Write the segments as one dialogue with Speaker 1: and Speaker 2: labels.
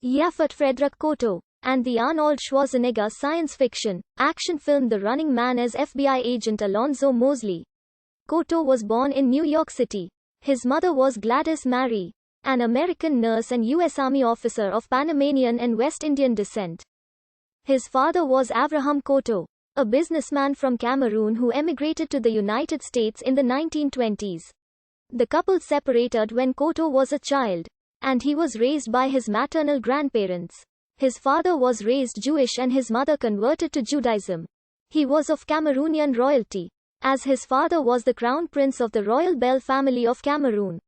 Speaker 1: Yaphet Kotto, and the Arnold Schwarzenegger science fiction, action film The Running Man as FBI agent Alonzo Mosley. Kotto was born in New York City. His mother was Gladys Mary, an American nurse and U.S. Army officer of Panamanian and West Indian descent. His father was Avraham Kotto, a businessman from Cameroon who emigrated to the United States in the 1920s. The couple separated when Kotto was a child, and he was raised by his maternal grandparents. His father was raised Jewish and his mother converted to Judaism. He was of Cameroonian royalty, as his father was the crown prince of the royal Bell family of Cameroon.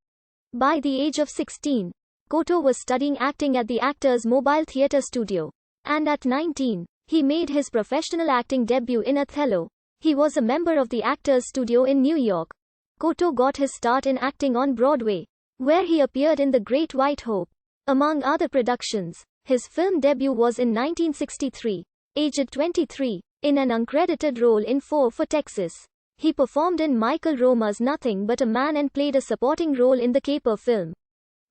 Speaker 1: By the age of 16, Kotto was studying acting at the Actors Mobile Theatre Studio, and at 19, he made his professional acting debut in Othello. He was a member of the Actors Studio in New York. Kotto got his start in acting on Broadway, where he appeared in The Great White Hope, among other productions. His film debut was in 1963, aged 23, in an uncredited role in 4 for Texas. He performed in Michael Roma's Nothing But a Man and played a supporting role in the caper film,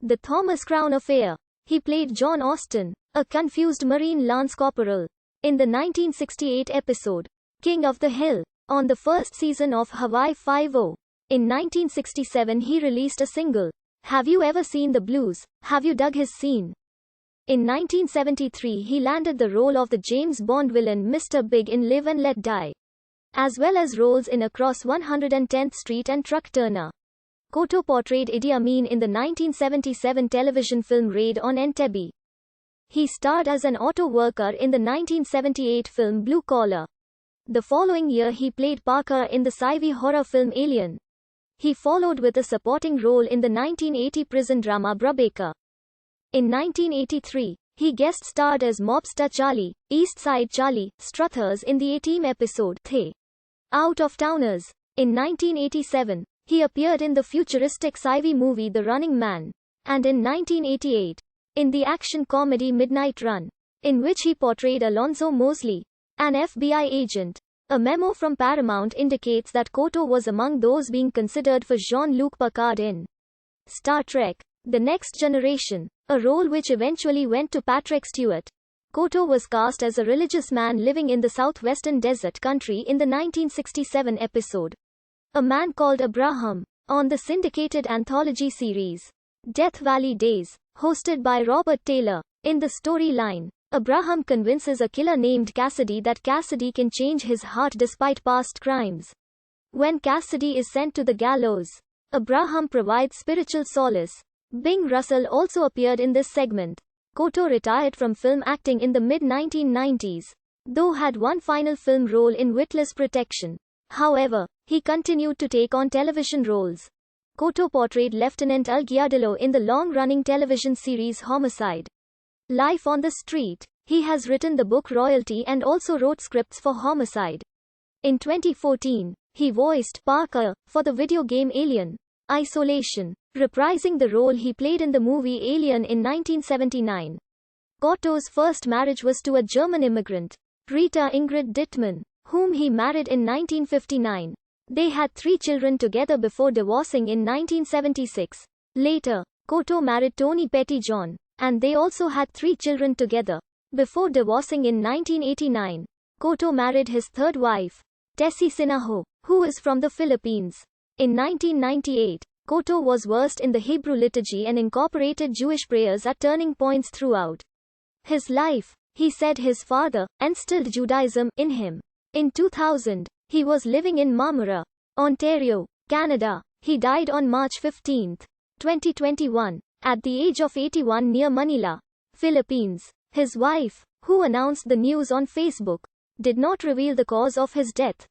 Speaker 1: The Thomas Crown Affair. He played John Austin, a confused Marine Lance Corporal, in the 1968 episode, King of the Hill, on the first season of Hawaii Five-0. In 1967 he released a single, Have You Ever Seen the Blues? Have You Dug His Scene? In 1973 he landed the role of the James Bond villain Mr. Big in Live and Let Die, as well as roles in Across 110th Street and Truck Turner. Kotto portrayed Idi Amin in the 1977 television film Raid on Entebbe. He starred as an auto worker in the 1978 film Blue Collar. The following year he played Parker in the sci-fi horror film Alien. He followed with a supporting role in the 1980 prison drama Brubaker. In 1983, he guest starred as mobster Charlie, East Side Charlie, Struthers in the A-Team episode The Out of Towners. In 1987, he appeared in the futuristic sci-fi movie The Running Man, and in 1988, in the action comedy Midnight Run, in which he portrayed Alonzo Mosley, an FBI agent. A memo from Paramount indicates that Kotto was among those being considered for Jean-Luc Picard in Star Trek: The Next Generation, a role which eventually went to Patrick Stewart. Kotto was cast as a religious man living in the southwestern desert country in the 1967 episode, A Man Called Abraham, on the syndicated anthology series, Death Valley Days, hosted by Robert Taylor. In the storyline, Abraham convinces a killer named Cassidy that Cassidy can change his heart despite past crimes. When Cassidy is sent to the gallows, Abraham provides spiritual solace. Bing Russell also appeared in this segment. Kotto retired from film acting in the mid-1990s, though had one final film role in Witness Protection. However, he continued to take on television roles. Kotto portrayed Lieutenant Al Giardillo in the long-running television series Homicide: Life on the Street. He has written the book Royalty and also wrote scripts for Homicide. In 2014, he voiced Parker for the video game Alien: Isolation, reprising the role he played in the movie Alien in 1979. Kotto's first marriage was to a German immigrant, Rita Ingrid Dittmann, whom he married in 1959. They had 3 children together before divorcing in 1976. Later, Kotto married Toni Pettyjohn, and they also had 3 children together, before divorcing in 1989. Kotto married his third wife, Tessie Sinaho, who is from the Philippines. In 1998, Kotto was versed in the Hebrew liturgy and incorporated Jewish prayers at turning points throughout his life. He said his father instilled Judaism in him. In 2000, he was living in Marmora, Ontario, Canada. He died on March 15, 2021, at the age of 81 near Manila, Philippines. His wife, who announced the news on Facebook, did not reveal the cause of his death.